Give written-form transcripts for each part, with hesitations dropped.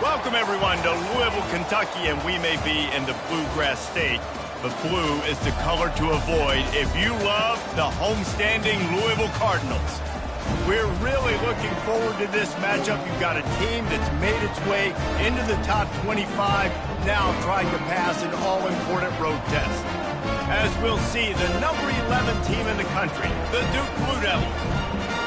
Welcome, everyone, to Louisville, Kentucky, and we may be in the Bluegrass State, but blue is the color to avoid if you love the homestanding Louisville Cardinals. We're really looking forward to this matchup. You've got a team that's made its way into the top 25, now trying to pass an all-important road test. As we'll see, the number 11 team in the country, the Duke Blue Devils,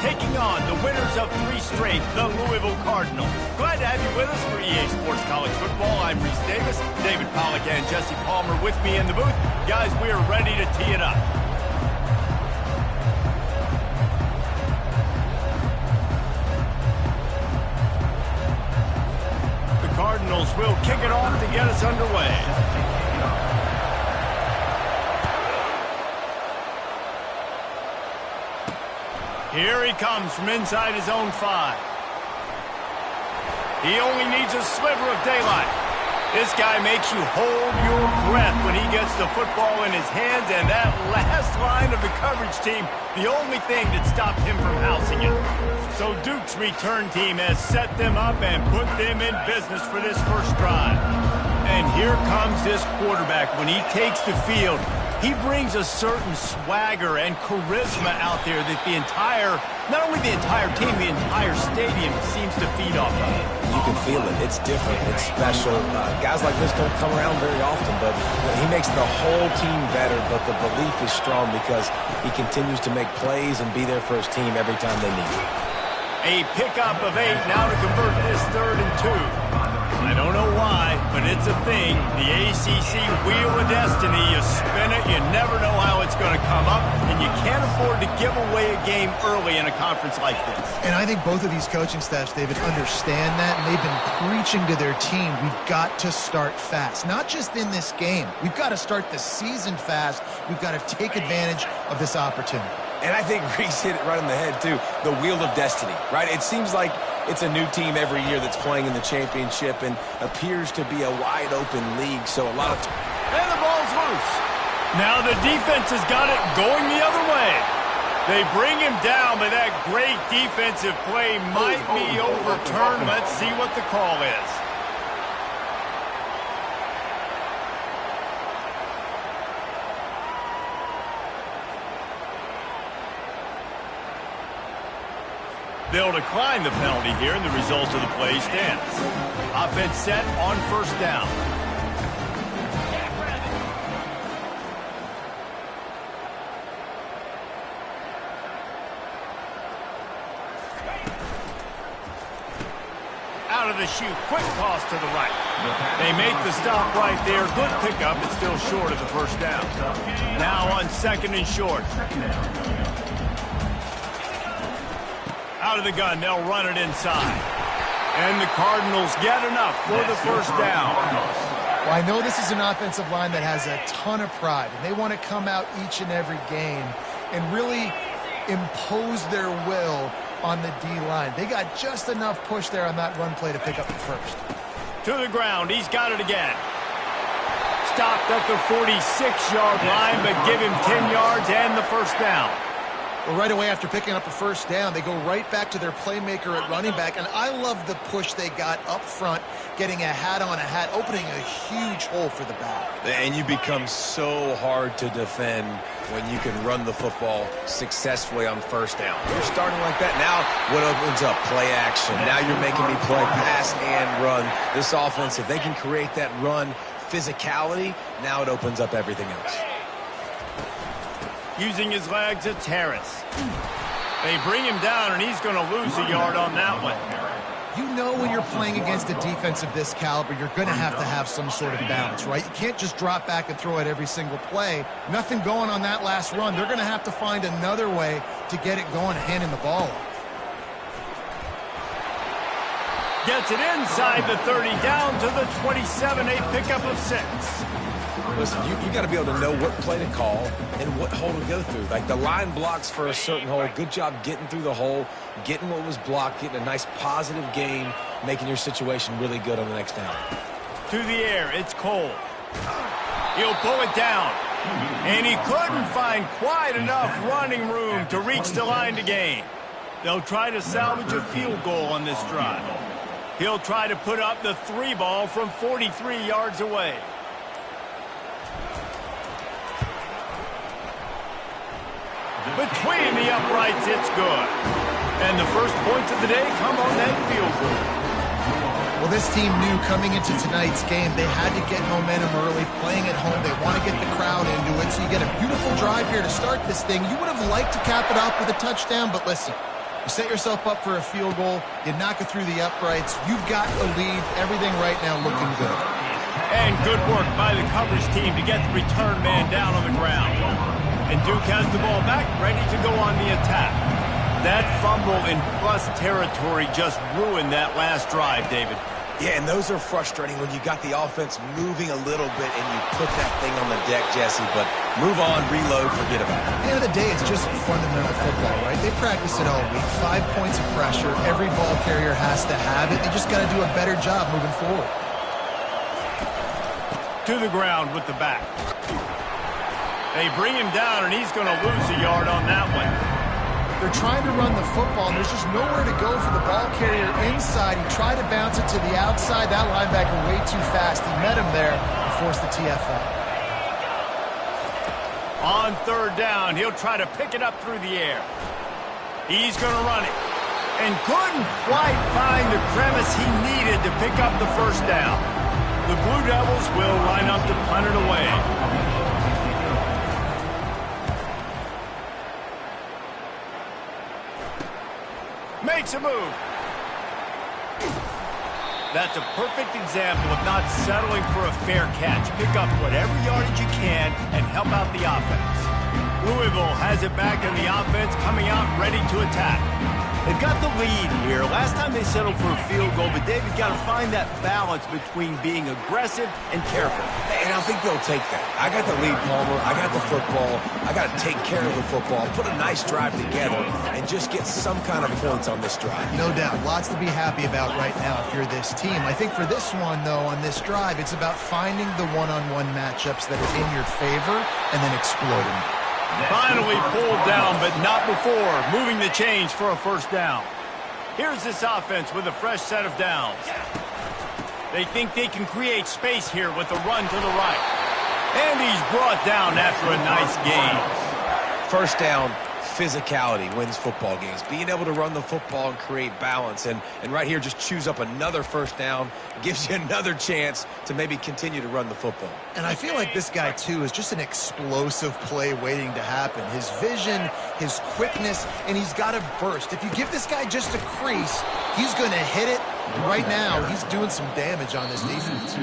taking on the winners of 3 straight, the Louisville Cardinals. Glad to have you with us for EA Sports College Football. I'm Reese Davis, David Pollack and Jesse Palmer with me in the booth. Guys, we are ready to tee it up. The Cardinals will kick it off to get us underway. Here he comes from inside his own 5. He only needs a sliver of daylight. This guy makes you hold your breath when he gets the football in his hands, and that last line of the coverage team, the only thing that stopped him from housing it. So Duke's return team has set them up and put them in business for this first drive. And here comes this quarterback. When he takes the field, he brings a certain swagger and charisma out there that not only the entire team, the entire stadium seems to feed off of. You can feel it. It's different. It's special. Guys like this don't come around very often, but he makes the whole team better, but the belief is strong because he continues to make plays and be there for his team every time they need it. A pickup of 8 now to convert this 3rd and 2. I don't know why, but it's a thing. The ACC Wheel of Destiny, you spin it, you never know how it's going to come up, and you can't afford to give away a game early in a conference like this. And I think both of these coaching staffs, David, understand that, and they've been preaching to their team, we've got to start fast. Not just in this game. We've got to start the season fast. We've got to take advantage of this opportunity. And I think Reese hit it right on the head, too. The Wheel of Destiny, right? It seems like it's a new team every year that's playing in the championship and appears to be a wide-open league, so a lot of... And the ball's loose. Now the defense has got it going the other way. They bring him down, but that great defensive play might be overturned. Let's see what the call is. They'll decline the penalty here, and the result of the play stands. Offense set on 1st down. Out of the chute, quick toss to the right. They make the stop right there. Good pickup, but still short of the 1st down. Now on 2nd and short. Out of the gun, they'll run it inside. And the Cardinals get enough for the 1st down. Well, I know this is an offensive line that has a ton of pride, and they want to come out each and every game and really impose their will on the D-line. They got just enough push there on that run play to pick up the 1st. To the ground, he's got it again. Stopped at the 46-yard line, but give him 10 yards and the 1st down. Well, right away after picking up a 1st down, they go right back to their playmaker at running back, and I love the push they got up front, getting a hat on a hat, opening a huge hole for the back. And you become so hard to defend when you can run the football successfully on 1st down. You're starting like that. Now what opens up? Play action. Now you're making me play pass and run. This offense, if they can create that run physicality, now it opens up everything else. Using his legs, it's Harris. They bring him down, and he's going to lose a yard on that one. You know when you're playing against a defense of this caliber, you're going to have some sort of balance, right? You can't just drop back and throw it every single play. Nothing going on that last run. They're going to have to find another way to get it going, handing the ball off. Gets it inside the 30, down to the 27, a pickup of 6. Listen, you got to be able to know what play to call and what hole to go through. Like the line blocks for a certain hole. Good job getting through the hole, getting what was blocked, getting a nice positive gain, making your situation really good on the next down. To the air, it's Cole. He'll pull it down. And he couldn't find quite enough running room to reach the line to gain. They'll try to salvage a field goal on this drive. He'll try to put up the 3 ball from 43 yards away. Between the uprights, it's good. And the first points of the day come on that field goal. Well, this team knew coming into tonight's game they had to get momentum early, playing at home. They want to get the crowd into it, so you get a beautiful drive here to start this thing. You would have liked to cap it off with a touchdown, but listen, you set yourself up for a field goal, you knock it through the uprights, you've got the lead, everything right now looking good. And good work by the coverage team to get the return man down on the ground. And Duke has the ball back, ready to go on the attack. That fumble in plus territory just ruined that last drive, David. Yeah, and those are frustrating when you got the offense moving a little bit and you put that thing on the deck, Jesse. But move on, reload, forget about it. At the end of the day, it's just fundamental football, right? They practice it all week. 5 points of pressure. Every ball carrier has to have it. They just got to do a better job moving forward. To the ground with the back. They bring him down, and he's going to lose a yard on that one. They're trying to run the football, and there's just nowhere to go for the ball carrier inside. He tried to bounce it to the outside. That linebacker way too fast. He met him there and forced the TFL. On third down, he'll try to pick it up through the air. He's going to run it. And couldn't quite find the crevice he needed to pick up the first down. The Blue Devils will line up to punt it away. Makes a move. That's a perfect example of not settling for a fair catch. Pick up whatever yardage you can and help out the offense. Louisville has it back in the offense, coming out ready to attack. They've got the lead here. Last time they settled for a field goal, but David's got to find that balance between being aggressive and careful. And I think they'll take that. I got the lead, Palmer. I got the football. I got to take care of the football, put a nice drive together, and just get some kind of points on this drive. No doubt. Lots to be happy about right now if you're this team. I think for this one, though, on this drive, it's about finding the one-on-one matchups that are in your favor and then exploiting. Finally pulled down, but not before. Moving the chains for a first down. Here's this offense with a fresh set of downs. They think they can create space here with a run to the right. And he's brought down after a nice gain. First down, physicality wins football games. Being able to run the football and create balance. And right here, just choose up another first down. Gives you another chance to maybe continue to run the football. And I feel like this guy, too, is just an explosive play waiting to happen. His vision, his quickness, and he's got a burst. If you give this guy just a crease, he's going to hit it. And right now, he's doing some damage on this defense.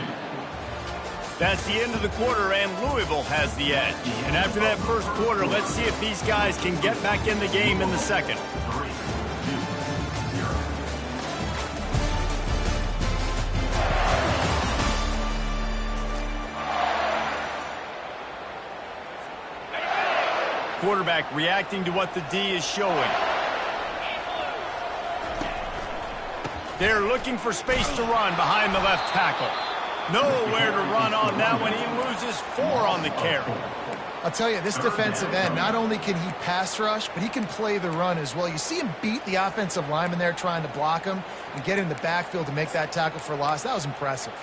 That's the end of the quarter, and Louisville has the edge. And after that first quarter, let's see if these guys can get back in the game in the second. Quarterback reacting to what the D is showing. They're looking for space to run behind the left tackle. Nowhere to run on that one. He loses 4 on the carry. I'll tell you, this defensive end, not only can he pass rush, but he can play the run as well. You see him beat the offensive lineman there trying to block him and get in the backfield to make that tackle for loss. That was impressive.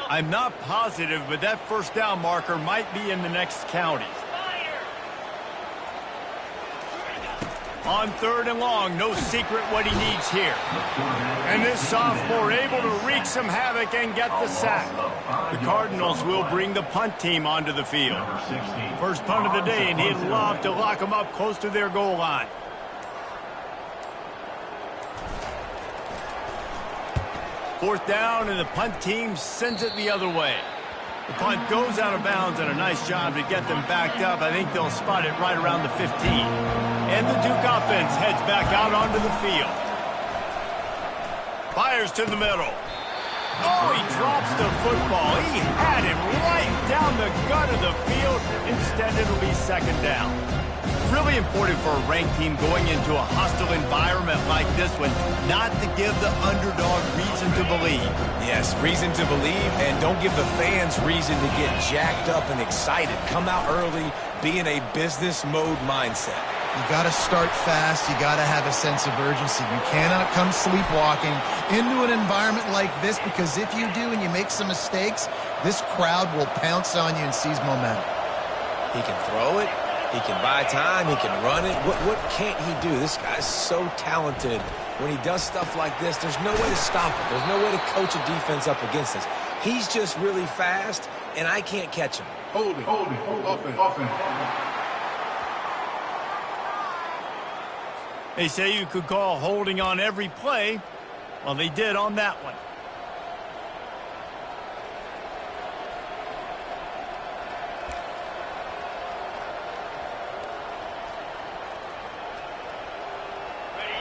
I'm not positive, but that first down marker might be in the next county. On third and long, no secret what he needs here. And this sophomore able to wreak some havoc and get the sack. The Cardinals will bring the punt team onto the field. First punt of the day, and he'd love to lock them up close to their goal line. Fourth down, and the punt team sends it the other way. The punt goes out of bounds, and a nice job to get them backed up. I think they'll spot it right around the 15. And the Duke offense heads back out onto the field. Fires to the middle. Oh, he drops the football. He had him right down the gut of the field. Instead, it'll be second down. really important for a ranked team going into a hostile environment like this one not to give the underdog reason to believe. Yes, reason to believe, and don't give the fans reason to get jacked up and excited. Come out early, be in a business mode mindset. You got to start fast. You got to have a sense of urgency. You cannot come sleepwalking into an environment like this, because if you do and you make some mistakes, this crowd will pounce on you and seize momentum. He can throw it. He can buy time. He can run it. What can't he do? This guy's so talented. When he does stuff like this, there's no way to stop it. There's no way to coach a defense up against this. He's just really fast, and I can't catch him. Hold it. Offense. They say you could call holding on every play. Well, they did on that one.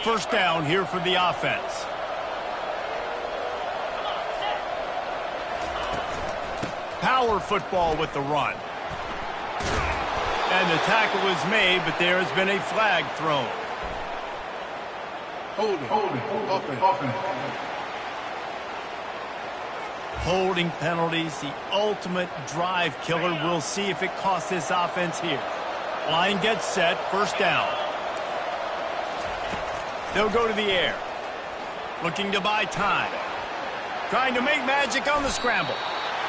First down here for the offense. Power football with the run. And the tackle is made, but there has been a flag thrown. Hold it. Offense. Holding penalties, the ultimate drive killer. We'll see if it costs this offense here. Line gets set, first down. They'll go to the air. Looking to buy time. Trying to make magic on the scramble.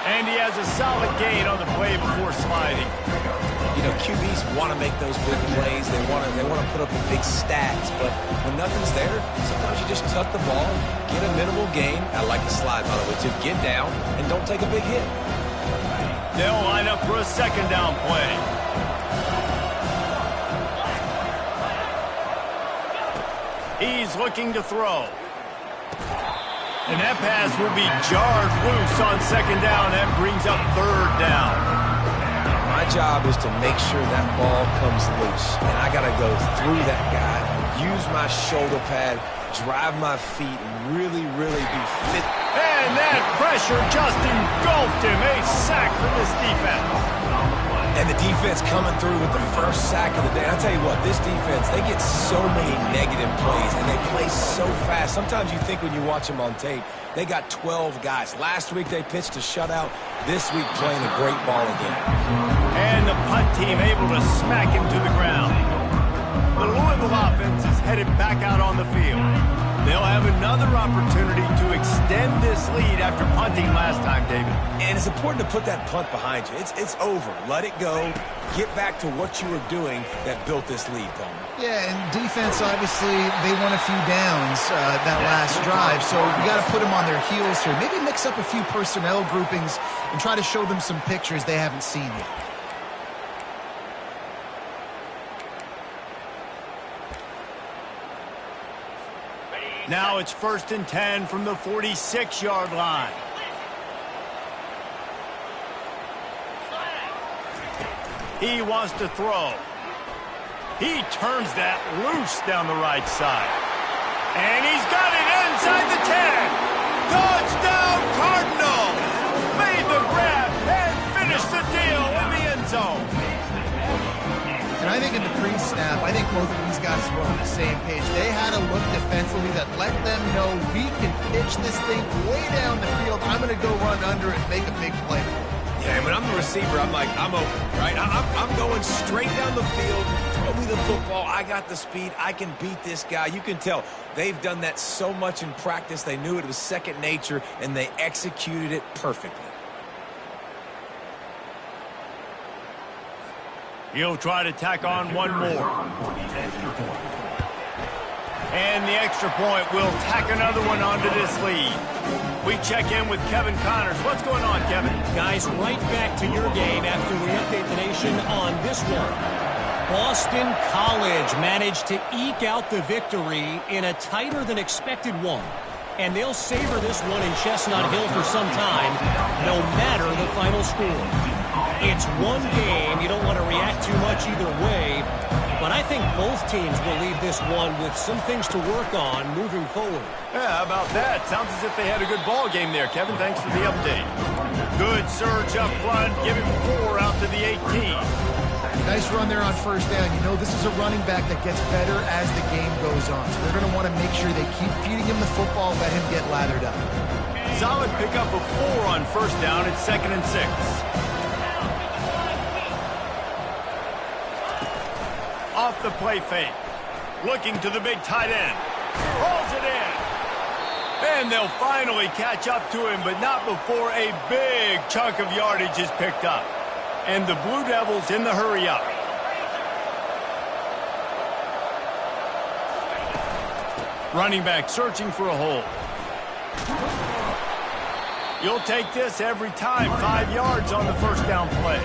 And he has a solid gain on the play before sliding. You know, QBs want to make those big plays. They want to put up the big stats. But when nothing's there, sometimes you just tuck the ball, get a minimal gain. I like the slide, by the way, to get down and don't take a big hit. They'll line up for a second down play. He's looking to throw. And that pass will be jarred loose on second down. That brings up third down. My job is to make sure that ball comes loose. And I got to go through that guy, use my shoulder pad, drive my feet, and really be fit. And that pressure just engulfed him. A sack for this defense. And the defense coming through with the first sack of the day. And I'll tell you what, this defense, they get so many negative plays, and they play so fast. Sometimes you think when you watch them on tape, they got 12 guys. Last week they pitched a shutout. This week playing a great ball again. And the punt team able to smack him to the ground. The Louisville offense is headed back out on the field. They'll have another opportunity to extend this lead after punting last time, David. And it's important to put that punt behind you. It's over. Let it go. Get back to what you were doing that built this lead, Palmer. Yeah, and defense, obviously, they won a few downs that last drive, so we got to put them on their heels here. Maybe mix up a few personnel groupings and try to show them some pictures they haven't seen yet. Now it's 1st and 10 from the 46-yard line. He wants to throw. He turns that loose down the right side. And he's got it inside the 10. Touchdown Cardinals! Made the grab and finished the deal in the end zone. And I think in the pre-snap, I think both of these guys were on the same page. They had a look defensively that let them know we can pitch this thing way down the field. I'm going to go run under it and make a big play. Yeah, when I'm the receiver, I'm like, I'm open, right? I'm going straight down the field. Throw me the football. I got the speed. I can beat this guy. You can tell they've done that so much in practice. They knew it was second nature, and they executed it perfectly. He'll try to tack on one more. And the extra point will tack another one onto this lead. We check in with Kevin Connors. What's going on, Kevin? Guys, right back to your game after we update the nation on this one. Boston College managed to eke out the victory in a tighter than expected one. And they'll savor this one in Chestnut Hill for some time, no matter the final score. It's one game. You don't want to react too much either way. But I think both teams will leave this one with some things to work on moving forward. Yeah, how about that? Sounds as if they had a good ball game there, Kevin. Thanks for the update. Good surge up front. Give him 4 out to the 18. Nice run there on first down. You know this is a running back that gets better as the game goes on. So they're going to want to make sure they keep feeding him the football, let him get lathered up. Solid pickup of 4 on first down. It's 2nd and 6. Off the play fake. Looking to the big tight end. Rolls it in. And they'll finally catch up to him, but not before a big chunk of yardage is picked up. And the Blue Devils in the hurry up. Running back searching for a hole. You'll take this every time. 5 yards on the first down play.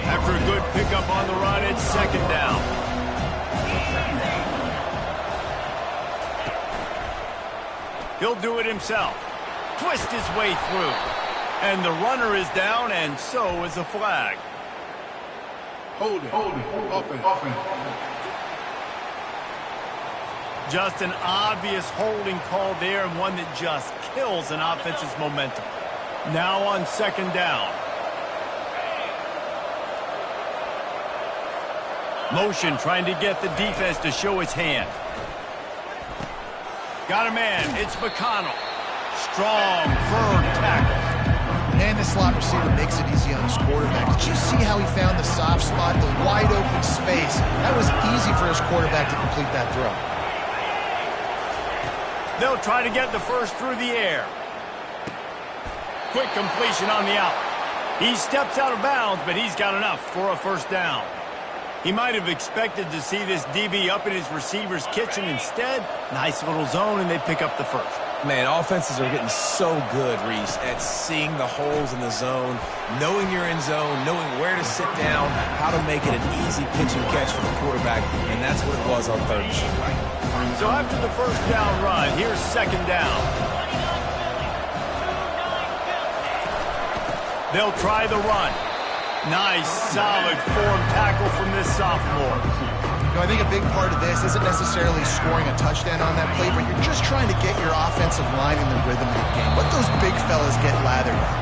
After a good pickup on the run, it's 2nd down. He'll do it himself. Twist his way through. And the runner is down, and so is a flag. Hold it. Offense. Just an obvious holding call there, and one that just kills an offense's momentum. Now on 2nd down. Motion trying to get the defense to show his hand. Got a man. It's McConnell. Strong, firm tackle. And the slot receiver makes it easy on his quarterback. Did you see how he found the soft spot, the wide open space? That was easy for his quarterback to complete that throw. They'll try to get the first through the air. Quick completion on the out. He steps out of bounds, but he's got enough for a first down. He might have expected to see this DB up in his receiver's kitchen. Instead, nice little zone, and they pick up the first. Man, offenses are getting so good, Reese, at seeing the holes in the zone, knowing you're in zone, knowing where to sit down, how to make it an easy pitch and catch for the quarterback, and that's what it was on 3rd and short. So after the first down run, here's 2nd down. They'll try the run. Nice, solid form tackle from this sophomore. You know, I think a big part of this isn't necessarily scoring a touchdown on that play, but you're just trying to get your offensive line in the rhythm of the game. Let those big fellas get lathered up.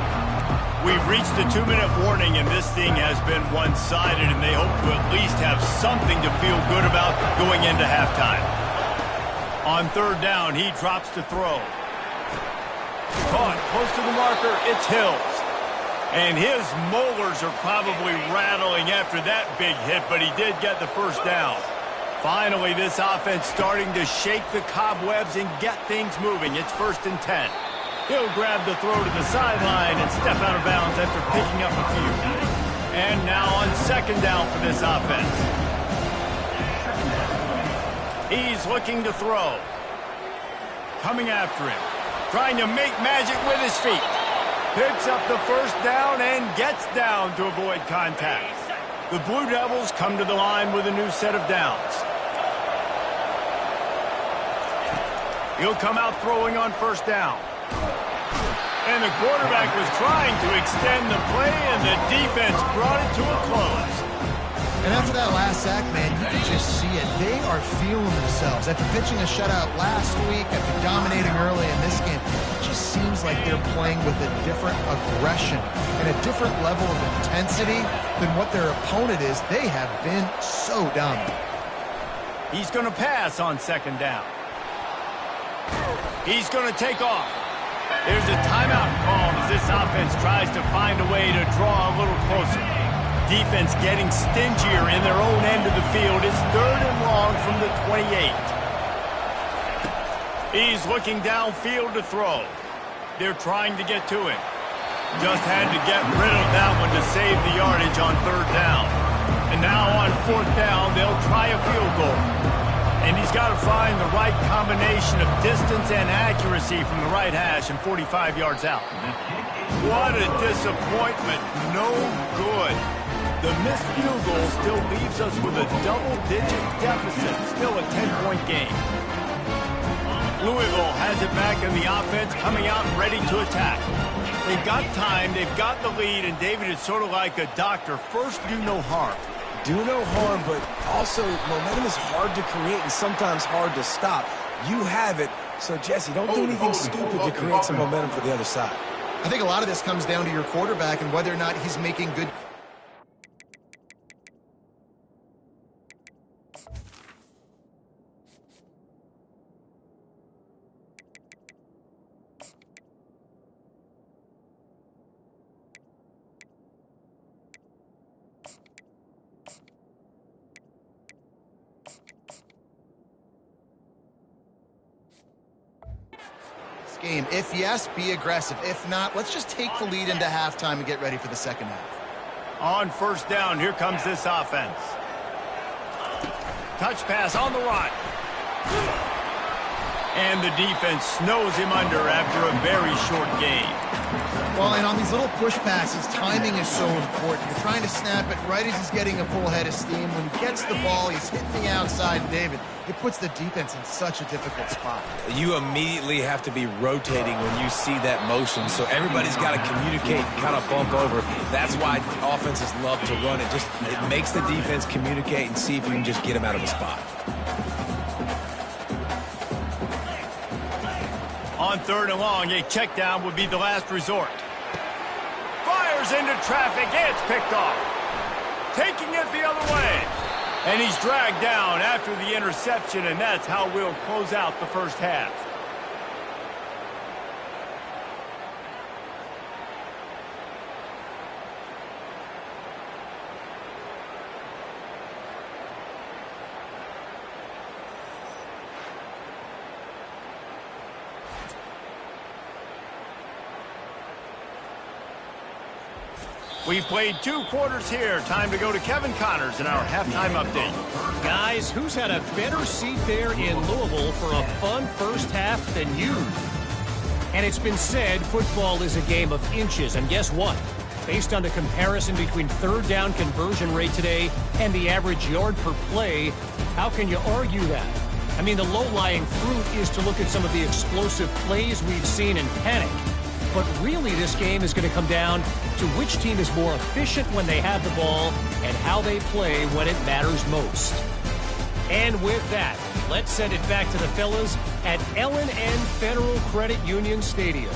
We've reached the 2-minute warning, and this thing has been one-sided, and they hope to at least have something to feel good about going into halftime. On 3rd down, he drops to throw. Caught close to the marker, it's Hills. And his molars are probably rattling after that big hit, but he did get the first down. Finally, this offense starting to shake the cobwebs and get things moving. It's 1st and 10. He'll grab the throw to the sideline and step out of bounds after picking up a few. And now on 2nd down for this offense. He's looking to throw. Coming after him. Trying to make magic with his feet. Picks up the first down and gets down to avoid contact. The Blue Devils come to the line with a new set of downs. He'll come out throwing on first down. And the quarterback was trying to extend the play, and the defense brought it to a close. And after that last sack, man, you can just see it. They are feeling themselves. After pitching a shutout last week, after dominating early in this game, it just seems like they're playing with a different aggression and a different level of intensity than what their opponent is. They have been so dominant. He's going to pass on 2nd down. He's going to take off. There's a timeout called as this offense tries to find a way to draw a little closer. Defense getting stingier in their own end of the field. It's 3rd and long from the 28. He's looking downfield to throw. They're trying to get to him. Just had to get rid of that one to save the yardage on 3rd down. And now on 4th down, they'll try a field goal. And he's got to find the right combination of distance and accuracy from the right hash and 45 yards out. What a disappointment. No good. The missed field goal still leaves us with a double-digit deficit. Still a 10-point game. Louisville has it back in the offense, coming out ready to attack. They've got time, they've got the lead, and David is sort of like a doctor. First, do no harm. Do no harm, but also momentum is hard to create and sometimes hard to stop. You have it, so Jesse, don't do anything stupid to create some momentum for the other side. I think a lot of this comes down to your quarterback and whether or not he's making good this game? If yes, be aggressive. If not, let's just take the lead into halftime and get ready for the second half. On first down, here comes this offense. Touch pass on the run. And the defense snows him under after a very short gain. Well, and on these little push passes, timing is so important. You're trying to snap it right as he's getting a full head of steam. When he gets the ball, he's hitting the outside, David. It puts the defense in such a difficult spot. You immediately have to be rotating when you see that motion, so everybody's got to communicate and kind of bump over. That's why offenses love to run it. It makes the defense communicate and see if you can just get him out of a spot. On third and long, a check down would be the last resort. Fires into traffic. It's picked off. Taking it the other way. And he's dragged down after the interception, and that's how we'll close out the first half. We played 2 quarters here. Time to go to Kevin Connors in our halftime update. Guys, who's had a better seat there in Louisville for a fun first half than you? And it's been said football is a game of inches. And guess what? Based on the comparison between third down conversion rate today and the average yard per play, how can you argue that? I mean, the low-lying fruit is to look at some of the explosive plays we've seen in panic. But really, this game is going to come down to which team is more efficient when they have the ball and how they play when it matters most. And with that, let's send it back to the fellas at L&N Federal Credit Union Stadium.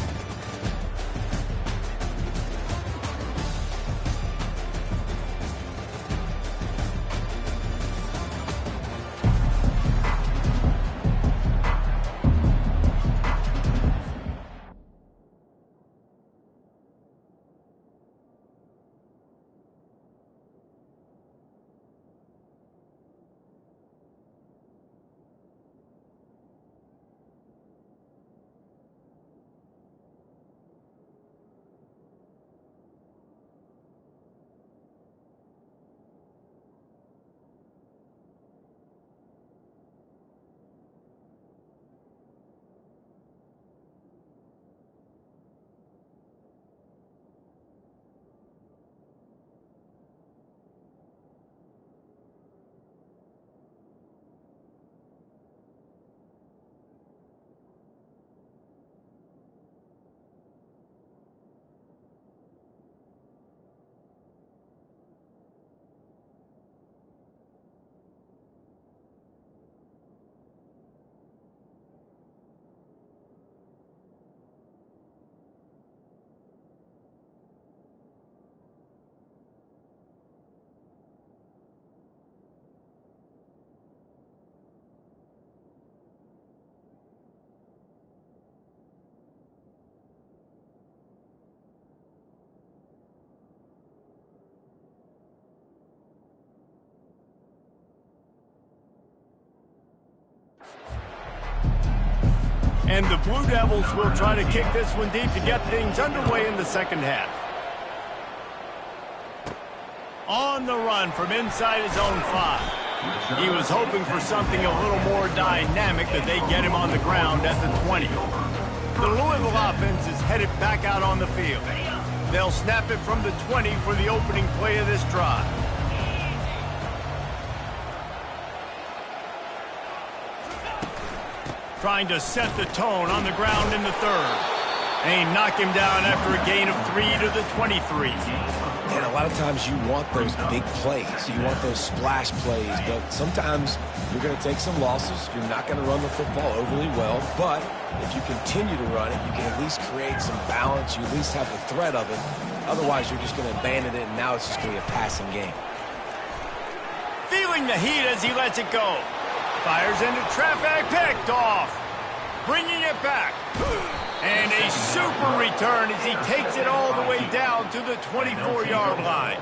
And the Blue Devils will try to kick this one deep to get things underway in the second half. On the run from inside his own 5. He was hoping for something a little more dynamic, that they get him on the ground at the 20. The Louisville offense is headed back out on the field. They'll snap it from the 20 for the opening play of this drive. Trying to set the tone on the ground in the third. They knock him down after a gain of 3 to the 23. And a lot of times you want those big plays. You want those splash plays. But sometimes you're going to take some losses. You're not going to run the football overly well. But if you continue to run it, you can at least create some balance. You at least have the threat of it. Otherwise, you're just going to abandon it, and now it's just going to be a passing game. Feeling the heat as he lets it go. Fires into traffic, picked off. Bringing it back. And a super return as he takes it all the way down to the 24-yard line.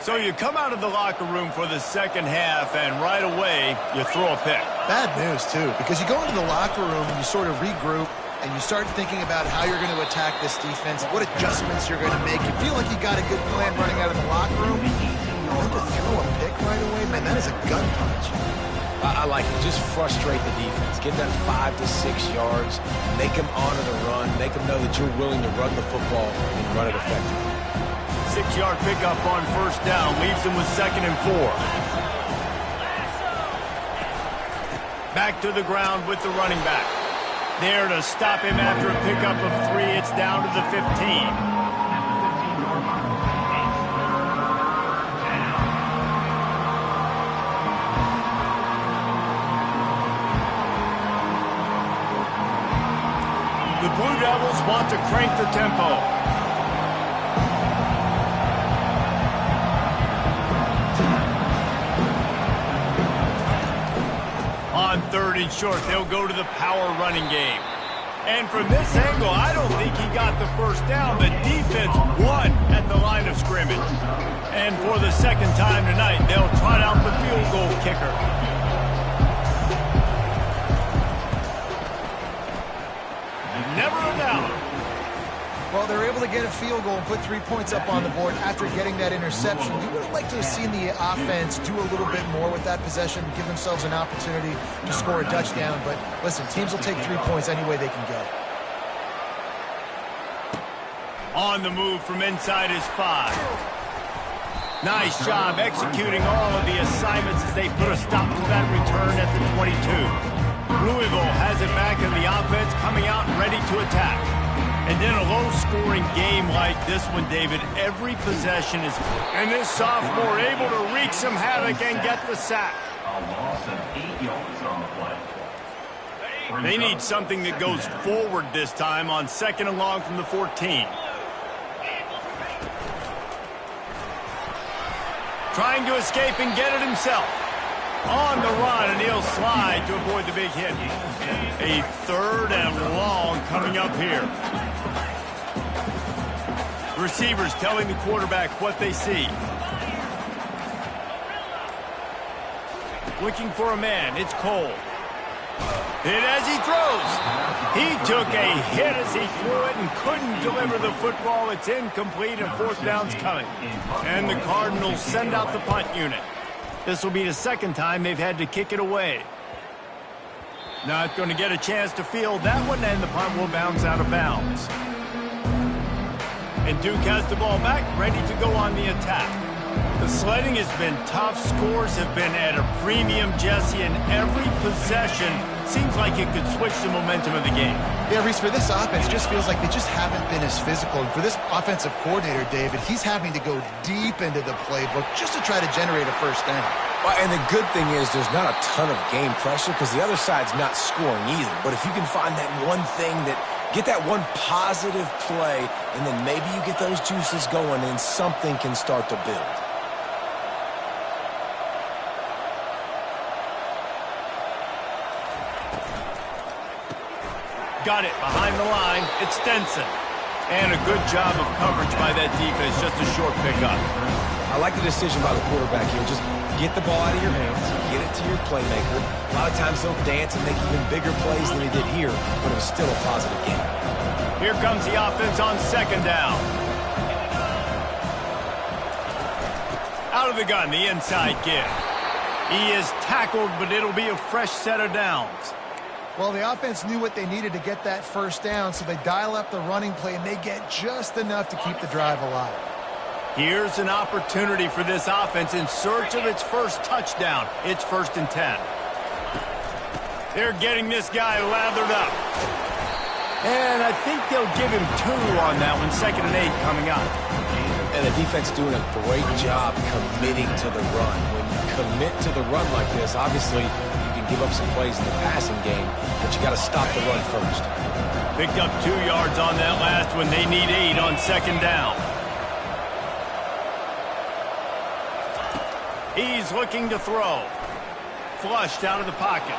So you come out of the locker room for the second half, and right away, you throw a pick. Bad news, too, because you go into the locker room and you sort of regroup, and you start thinking about how you're going to attack this defense, what adjustments you're going to make, you feel like you got a good plan running out of the locker room, and to throw a pick right away, man, that is a gut punch. I like it. Just frustrate the defense. Get that 5 to 6 yards. Make them honor the run. Make them know that you're willing to run the football and run it effectively. 6-yard pickup on first down leaves them with 2nd and 4. Back to the ground with the running back. There to stop him after a pickup of 3. It's down to the 15. The Blue Devils want to crank the tempo. On 3rd and short, they'll go to the power running game. And from this angle, I don't think he got the first down. The defense won at the line of scrimmage. And for the 2nd time tonight, they'll trot out the field goal kicker. Never a doubt. Well, they're able to get a field goal and put 3 points up on the board after getting that interception. You would have liked to have seen the offense do a little bit more with that possession, give themselves an opportunity to score a touchdown. But listen, teams will take 3 points any way they can go. On the move from inside his 5. Nice job executing all of the assignments as they put a stop to that return at the 22. Louisville has it back in the offense, coming out and ready to attack. And in a low-scoring game like this one, David, every possession is... And this sophomore able to wreak some havoc and get the sack. A loss of 8 yards on the play. They need something that goes forward this time on 2nd and long from the 14. Trying to escape and get it himself. On the run, and he'll slide to avoid the big hit. A 3rd and long coming up here. Receivers telling the quarterback what they see. Looking for a man. It's Cole. Hit as he throws. He took a hit as he threw it and couldn't deliver the football. It's incomplete, and 4th down's coming. And the Cardinals send out the punt unit. This will be the 2nd time they've had to kick it away. Not going to get a chance to field that one, and the punt will bounce out of bounds. And Duke has the ball back, ready to go on the attack. The sledding has been tough. Scores have been at a premium, Jesse, and every possession seems like it could switch the momentum of the game. Yeah, Reese, for this offense, just feels like they just haven't been as physical. And for this offensive coordinator, David, he's having to go deep into the playbook just to try to generate a first down. Well, and the good thing is there's not a ton of game pressure because the other side's not scoring either. But if you can find that one thing that get that one positive play, and then maybe you get those juices going and something can start to build. Got it behind the line. It's Stenson. And a good job of coverage by that defense. Just a short pickup. I like the decision by the quarterback here. Just get the ball out of your hands, get it to your playmaker. A lot of times they'll dance and make even bigger plays than he did here, but it was still a positive game. Here comes the offense on 2nd down. Out of the gun, the inside give. He is tackled, but it'll be a fresh set of downs. Well, the offense knew what they needed to get that first down, so they dial up the running play, and they get just enough to keep the drive alive. Here's an opportunity for this offense in search of its first touchdown. It's 1st and 10. They're getting this guy lathered up. And I think they'll give him 2 on that one. 2nd and 8 coming up. And the defense doing a great job committing to the run. When you commit to the run like this, obviously you can give up some plays in the passing game, but you got to stop the run first. Picked up 2 yards on that last one. They need 8 on 2nd down. He's looking to throw. Flushed out of the pocket.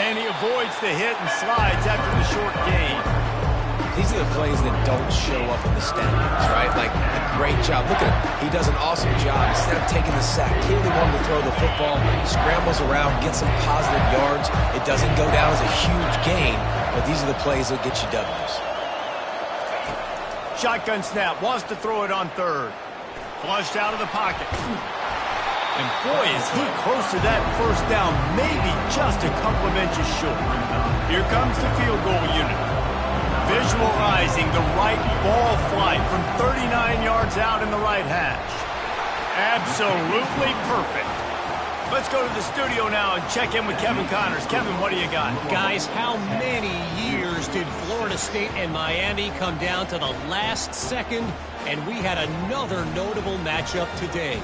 And he avoids the hit and slides after the short gain. These are the plays that don't show up in the standings, right? Like, a great job. Look at him. He does an awesome job. Instead of taking the sack, clearly wanting to throw the football, scrambles around, gets some positive yards. It doesn't go down as a huge gain, but but these are the plays that get you W's. Shotgun snap, wants to throw it on third. Flushed out of the pocket. And boy, is he close to that first down, maybe just a couple of inches short. Here comes the field goal unit. Visualizing the right ball flight from 39 yards out in the right hash. Absolutely perfect. Let's go to the studio now and check in with Kevin Connors. Kevin, what do you got? Guys, how many years did Florida State and Miami come down to the last second, and we had another notable matchup today?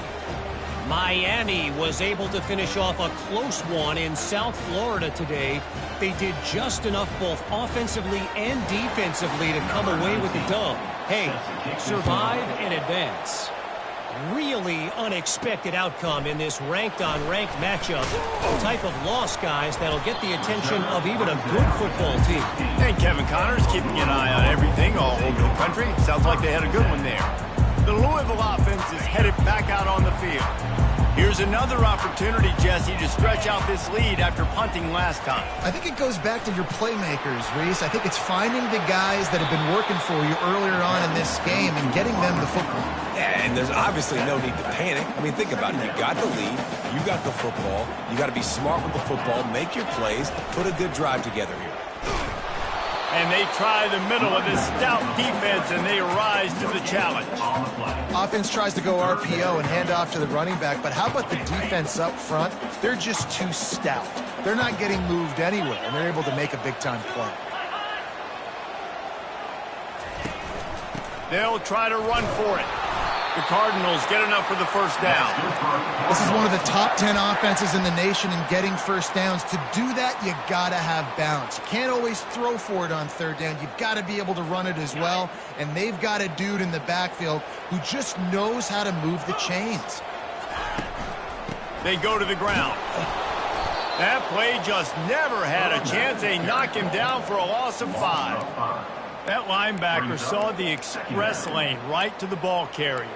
Miami was able to finish off a close one in South Florida today. They did just enough both offensively and defensively to come away with the dub. Hey, survive and advance. Really unexpected outcome in this ranked-on-ranked matchup. The type of loss, guys, that'll get the attention of even a good football team. And Kevin Connors keeping an eye on everything all over the country. Sounds like they had a good one there. The Louisville offense is headed back out on the field. Here's another opportunity, Jesse, to stretch out this lead after punting last time. I think it goes back to your playmakers, Reese. I think it's finding the guys that have been working for you earlier on in this game and getting them the football. Yeah, and there's obviously no need to panic. I mean, think about it. You got the lead. You got the football. You got to be smart with the football, make your plays, put a good drive together here. And they try the middle of this stout defense, and they rise to the challenge. Offense tries to go RPO and hand off to the running back, but how about the defense up front? They're just too stout. They're not getting moved anywhere, and they're able to make a big-time play. They'll try to run for it. The Cardinals get enough for the first down. This is one of the top 10 offenses in the nation in getting first downs. To do that, you got to have balance. You can't always throw for it on third down. You've got to be able to run it as well. And they've got a dude in the backfield who just knows how to move the chains. They go to the ground. That play just never had a chance. They knock him down for a loss of 5. That linebacker saw the express lane right to the ball carrier.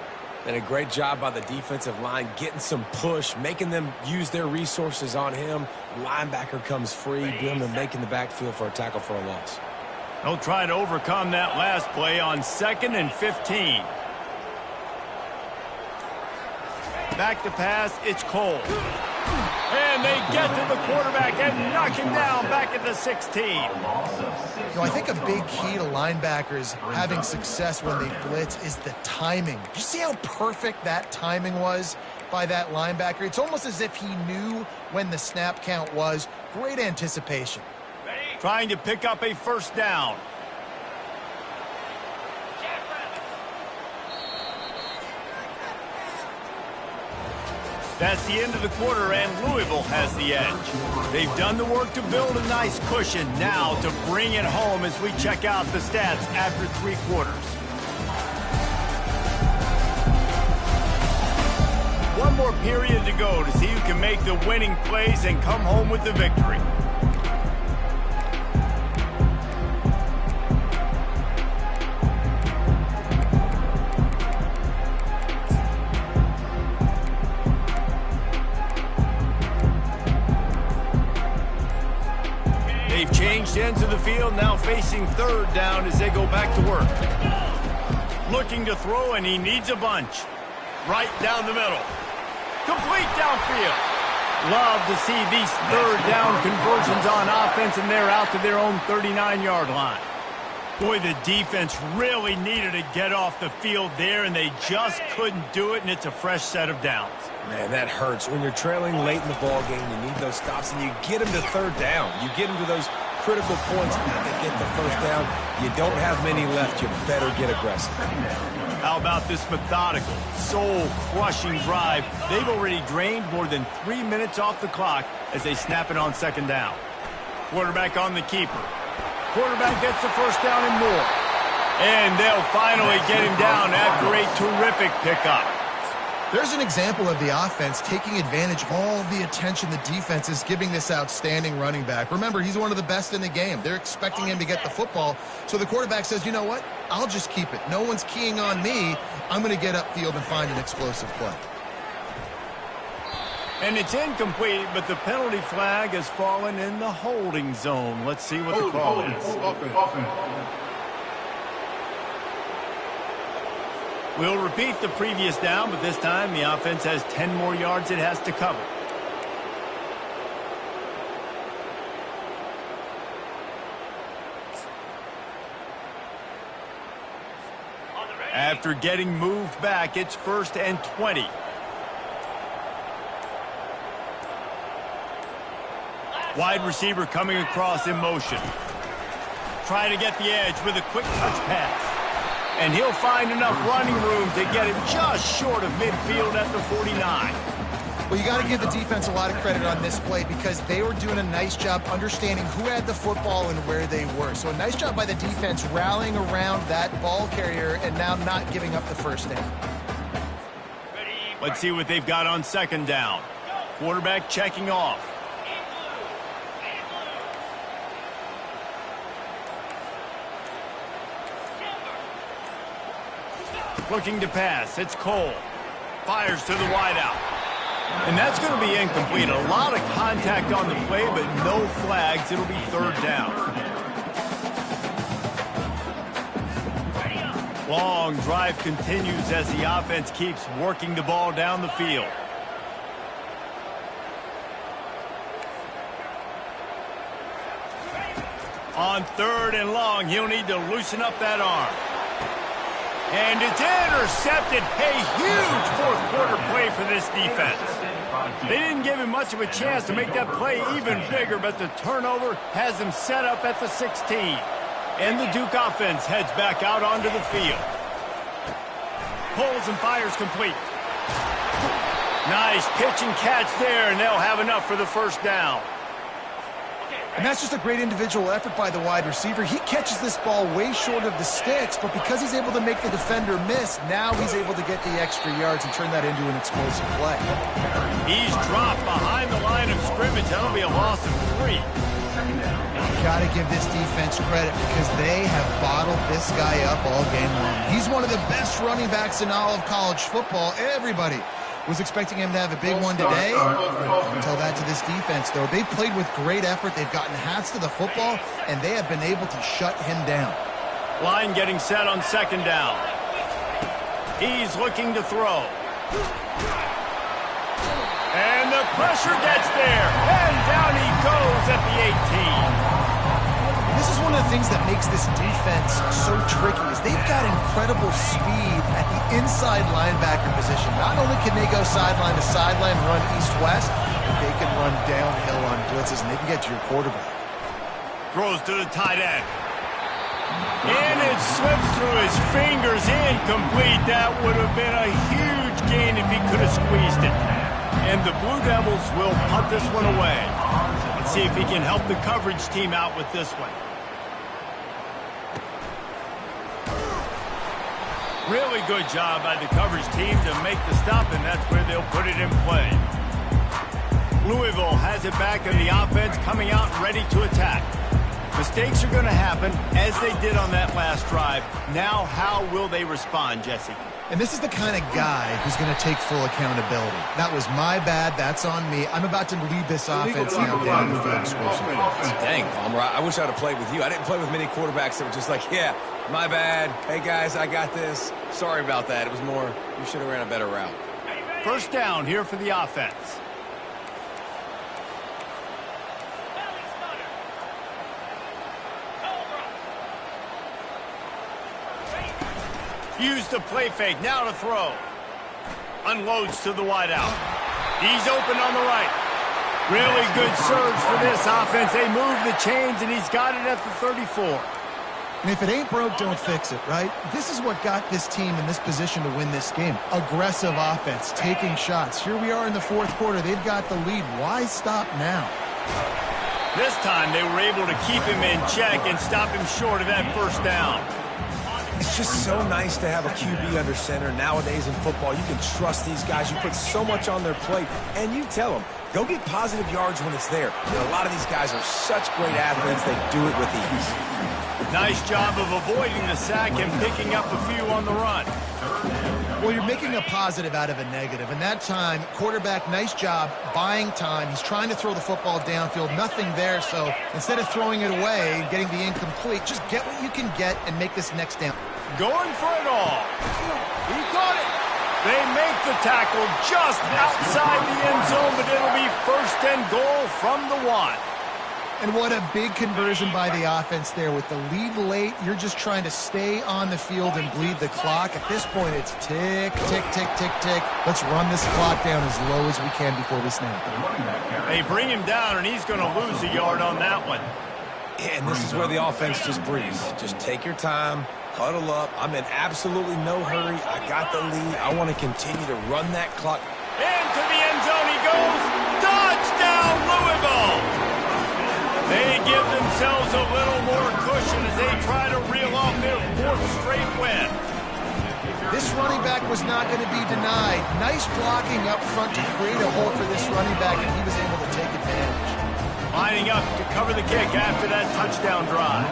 And a great job by the defensive line getting some push, making them use their resources on him. Linebacker comes free, boom, and making the backfield for a tackle for a loss. They'll try to overcome that last play on 2nd and 15. Back to pass, it's Cole. And they get to the quarterback and knock him down back at the 16. You know, I think a big key to linebackers having success when they blitz is the timing. Did you see how perfect that timing was by that linebacker? It's almost as if he knew when the snap count was. Great anticipation. Trying to pick up a first down. That's the end of the quarter, and Louisville has the edge. They've done the work to build a nice cushion. Now to bring it home as we check out the stats after 3 quarters. One more period to go to see who can make the winning plays and come home with the victory. They've changed ends of the field, now facing 3rd down as they go back to work. Looking to throw, and he needs a bunch. Right down the middle. Complete downfield. Love to see these 3rd down conversions on offense, and they're out to their own 39-yard line. Boy, the defense really needed to get off the field there, and they just couldn't do it, and it's a fresh set of downs. Man, that hurts. When you're trailing late in the ball game, you need those stops, and you get them to 3rd down. You get them to those critical points and get the first down. You don't have many left. You better get aggressive. How about this methodical, soul-crushing drive? They've already drained more than 3 minutes off the clock as they snap it on 2nd down. Quarterback on the keeper. Quarterback gets the first down and more. And they'll finally get him down after a terrific pickup. There's an example of the offense taking advantage of all the attention the defense is giving this outstanding running back. Remember, he's one of the best in the game. They're expecting him to get the football. So the quarterback says, you know what? I'll just keep it. No one's keying on me. I'm going to get upfield and find an explosive play. And it's incomplete, but the penalty flag has fallen in the holding zone. Let's see what the call is. We'll repeat the previous down, but this time the offense has 10 more yards it has to cover. After getting moved back, it's 1st and 20. Wide receiver coming across in motion. Trying to get the edge with a quick touch pass. And he'll find enough running room to get it just short of midfield at the 49. Well, you got to give the defense a lot of credit on this play because they were doing a nice job understanding who had the football and where they were. So a nice job by the defense rallying around that ball carrier and now not giving up the first down. Let's see what they've got on 2nd down. Quarterback checking off. Looking to pass. It's Cole. Fires to the wideout. And that's going to be incomplete. A lot of contact on the play, but no flags. It'll be 3rd down. Long drive continues as the offense keeps working the ball down the field. On 3rd and long, he'll need to loosen up that arm. And it's intercepted. A huge 4th quarter play for this defense. They didn't give him much of a chance to make that play even bigger, but the turnover has him set up at the 16. And the Duke offense heads back out onto the field. Pulls and fires complete. Nice pitch and catch there, and they'll have enough for the 1st down. And that's just a great individual effort by the wide receiver. He catches this ball way short of the sticks, but because he's able to make the defender miss, now he's able to get the extra yards and turn that into an explosive play. He's dropped behind the line of scrimmage. That'll be a loss of 3. Got to give this defense credit because they have bottled this guy up all game long. He's one of the best running backs in all of college football. Everybody was expecting him to have a big one today. Don't tell that to this defense, though. They've played with great effort. They've gotten hats to the football, and they have been able to shut him down. Line getting set on 2nd down. He's looking to throw. And the pressure gets there. And down he goes at the 18. This is one of the things that makes this defense so tricky is they've got incredible speed at the inside linebacker position. Not only can they go sideline to sideline, run east-west, but they can run downhill on blitzes, and they can get to your quarterback. Throws to the tight end. And it slips through his fingers, incomplete. That would have been a huge gain if he could have squeezed it. And the Blue Devils will punt this one away. Let's see if he can help the coverage team out with this one. Really good job by the coverage team to make the stop, and that's where they'll put it in play. Louisville has it back in the offense, coming out ready to attack. Mistakes are going to happen, as they did on that last drive. Now, how will they respond, Jesse? And this is the kind of guy who's going to take full accountability. That was my bad. That's on me. I'm about to lead this offense now down the field. Dang, Palmer, I wish I would have played with you. I didn't play with many quarterbacks that were just like, yeah, my bad. Hey, guys, I got this. Sorry about that. It was more, you should have ran a better route. 1st down here for the offense. Use the play fake, now to throw. Unloads to the wideout. He's open on the right. Really good surge for this offense. They move the chains, and he's got it at the 34. And if it ain't broke, don't fix it, right? This is what got this team in this position to win this game. Aggressive offense, taking shots. Here we are in the 4th quarter. They've got the lead. Why stop now? This time they were able to keep him in check and stop him short of that 1st down. It's just so nice to have a QB under center. Nowadays in football, you can trust these guys. You put so much on their plate, and you tell them, go get positive yards when it's there. You know, a lot of these guys are such great athletes, they do it with ease. Nice job of avoiding the sack and picking up a few on the run. Well, you're making a positive out of a negative. And that time, quarterback, nice job buying time. He's trying to throw the football downfield. Nothing there. So instead of throwing it away and getting the incomplete, just get what you can get and make this next down. Going for it all. He caught it. They make the tackle just outside the end zone, but it'll be 1st and goal from the 1. And what a big conversion by the offense there. With the lead late, you're just trying to stay on the field and bleed the clock. At this point, it's tick, tick, tick, tick, tick. Let's run this clock down as low as we can before we snap. They bring him down, and he's going to lose a yard on that one. And this is where the offense just breathes. Just take your time, huddle up. I'm in absolutely no hurry. I got the lead. I want to continue to run that clock. Into the end zone he goes. Touchdown, Louisville! They give themselves a little more cushion as they try to reel off their 4th straight win. This running back was not going to be denied. Nice blocking up front to create a hole for this running back, and he was able to take advantage. Lining up to cover the kick after that touchdown drive.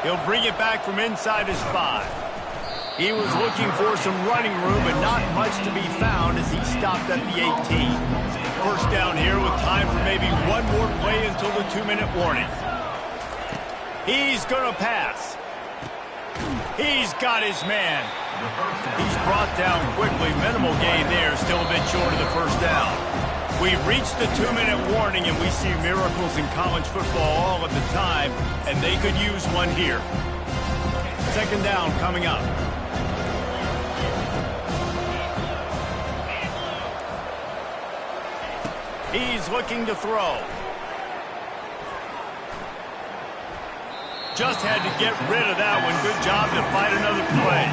He'll bring it back from inside his 5. He was looking for some running room, but not much to be found as he stopped at the 18. 1st down here with time for maybe one more play until the 2-minute warning. He's going to pass. He's got his man. He's brought down quickly. Minimal gain there, still a bit short of the 1st down. We've reached the 2-minute warning, and we see miracles in college football all of the time, and they could use one here. 2nd down coming up. He's looking to throw. Just had to get rid of that one. Good job to fight another play.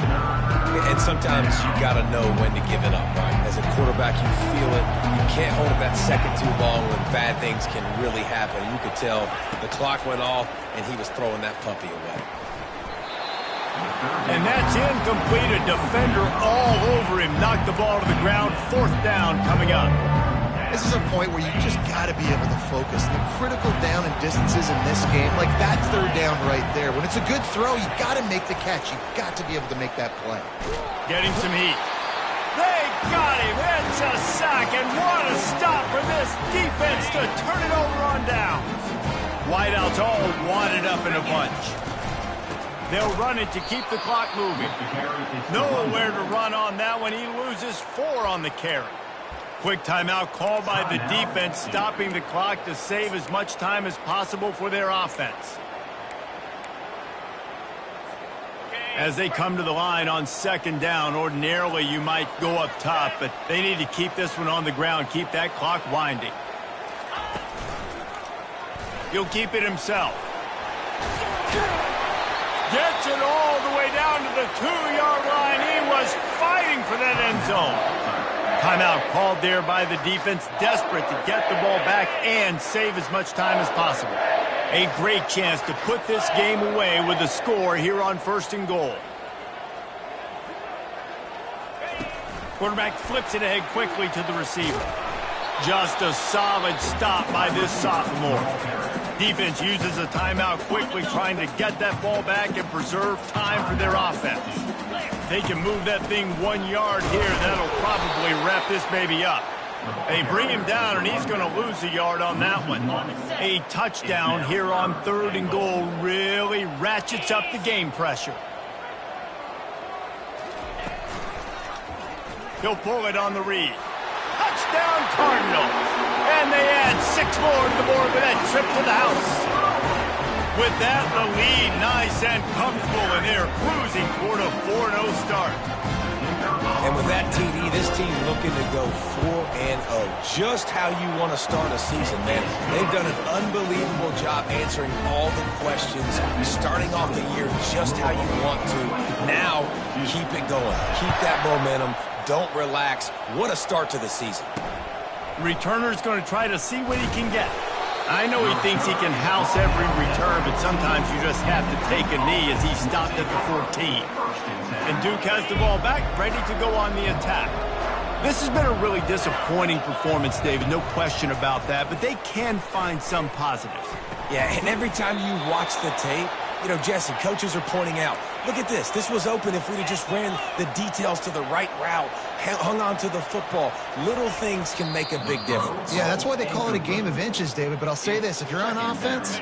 And sometimes you got to know when to give it up, right? As a quarterback, you feel it. You can't hold it that second too long when bad things can really happen. You could tell the clock went off, and he was throwing that puppy away. And that's incomplete. A defender all over him. Knocked the ball to the ground. 4th down coming up. This is a point where you just got to be able to focus. The critical down and distances in this game, like that 3rd down right there. When it's a good throw, you got to make the catch. You got to be able to make that play. Getting some heat. They got him. It's a sack, and what a stop for this defense to turn it over on downs. Wideouts all wadded up in a bunch. They'll run it to keep the clock moving. Nowhere to run on that one. He loses 4 on the carry. Quick timeout called by the defense, stopping the clock to save as much time as possible for their offense. As they come to the line on 2nd down, ordinarily you might go up top, but they need to keep this one on the ground, keep that clock winding. He'll keep it himself. Gets it all the way down to the 2-yard line. He was fighting for that end zone. Timeout called there by the defense, desperate to get the ball back and save as much time as possible. A great chance to put this game away with a score here on 1st and goal. Quarterback flips it ahead quickly to the receiver. Just a solid stop by this sophomore. Defense uses a timeout quickly, trying to get that ball back and preserve time for their offense. They can move that thing 1 yard here. That'll probably wrap this baby up. They bring him down, and he's going to lose a yard on that one. A touchdown here on 3rd and goal really ratchets up the game pressure. He'll pull it on the read. Touchdown, Cardinals. And they add 6 more to the board with that trip to the house. With that, the lead nice and comfortable, and they're cruising toward a 4-0 start. And with that TD, this team looking to go 4-0. Just how you want to start a season, man. They've done an unbelievable job answering all the questions, starting off the year just how you want to. Now, keep it going. Keep that momentum. Don't relax. What a start to the season. Returner's going to try to see what he can get. I know he thinks he can house every return, but sometimes you just have to take a knee as he stopped at the 14. And Duke has the ball back, ready to go on the attack. This has been a really disappointing performance, David, no question about that, but they can find some positives. Yeah, and every time you watch the tape, You know, Jesse, coaches are pointing out, look at this. This was open if we'd have just ran the details to the right route, hung on to the football. Little things can make a big difference. Yeah, that's why they call it a game of inches, David. But I'll say this, if you're on offense,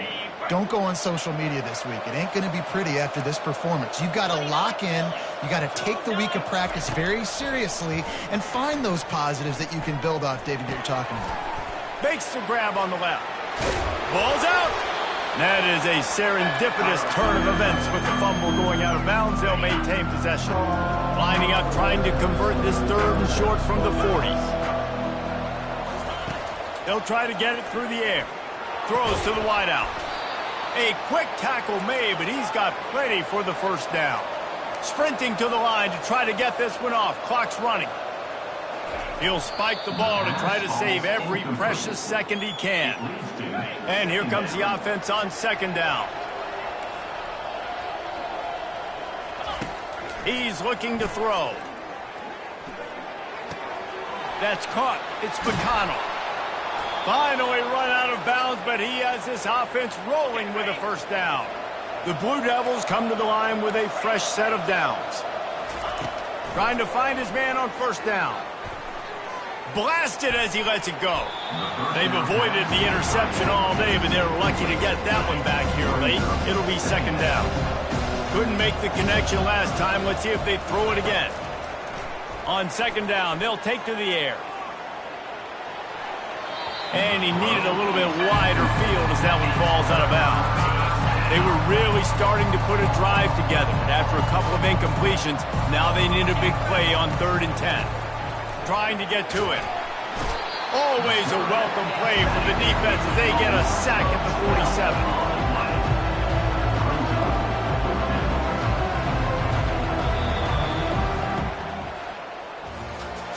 don't go on social media this week. It ain't going to be pretty after this performance. You've got to lock in. You got to take the week of practice very seriously and find those positives that you can build off, David, that you're talking about. Makes the grab on the left. Ball's out. That is a serendipitous turn of events with the fumble going out of bounds. They'll maintain possession. Lining up, trying to convert this 3rd and short from the 40. They'll try to get it through the air. Throws to the wideout. A quick tackle made, but he's got plenty for the first down. Sprinting to the line to try to get this one off. Clock's running. He'll spike the ball to try to save every precious second he can. And here comes the offense on 2nd down. He's looking to throw. That's caught. It's McConnell. Finally run out of bounds, but he has this offense rolling with a first down. The Blue Devils come to the line with a fresh set of downs. Trying to find his man on 1st down. Blasted as he lets it go. They've avoided the interception all day, but they're lucky to get that one back here late. It'll be 2nd down. Couldn't make the connection last time. Let's see if they throw it again. On 2nd down, they'll take to the air. And he needed a little bit wider field as that one falls out of bounds. They were really starting to put a drive together. After a couple of incompletions, now they need a big play on 3rd and 10. Trying to get to it. Always a welcome play from the defense as they get a sack at the 47.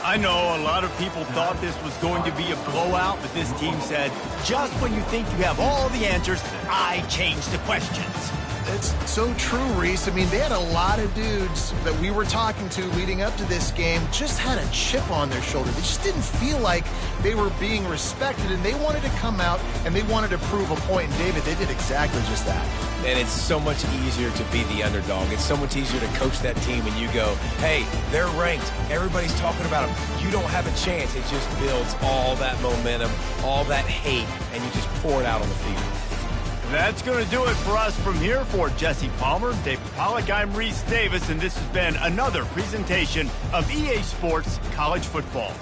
I know a lot of people thought this was going to be a blowout, but this team said, just when you think you have all the answers, I change the questions. It's so true, Reese. I mean, they had a lot of dudes that we were talking to leading up to this game just had a chip on their shoulder. They just didn't feel like they were being respected, and they wanted to come out and they wanted to prove a point. And, David, they did exactly just that. And it's so much easier to be the underdog. It's so much easier to coach that team and you go, hey, they're ranked. Everybody's talking about them. You don't have a chance. It just builds all that momentum, all that hate, and you just pour it out on the field. That's going to do it for us from here. For Jesse Palmer, David Pollack, I'm Reese Davis, and this has been another presentation of EA Sports College Football.